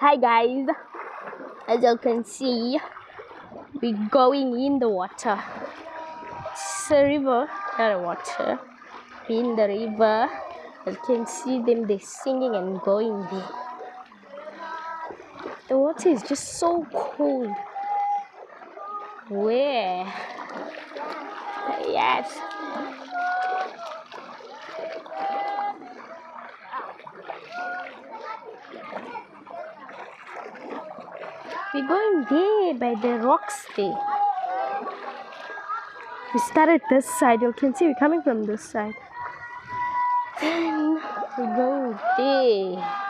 Hi guys, as you can see, we're going in the water. It's a river, not a water. We're in the river. As you can see them, they're singing and going there. The water is just so cold. Where? Yes. We're going there by the rocks there. We started this side. You can see we're coming from this side. Then we're going there.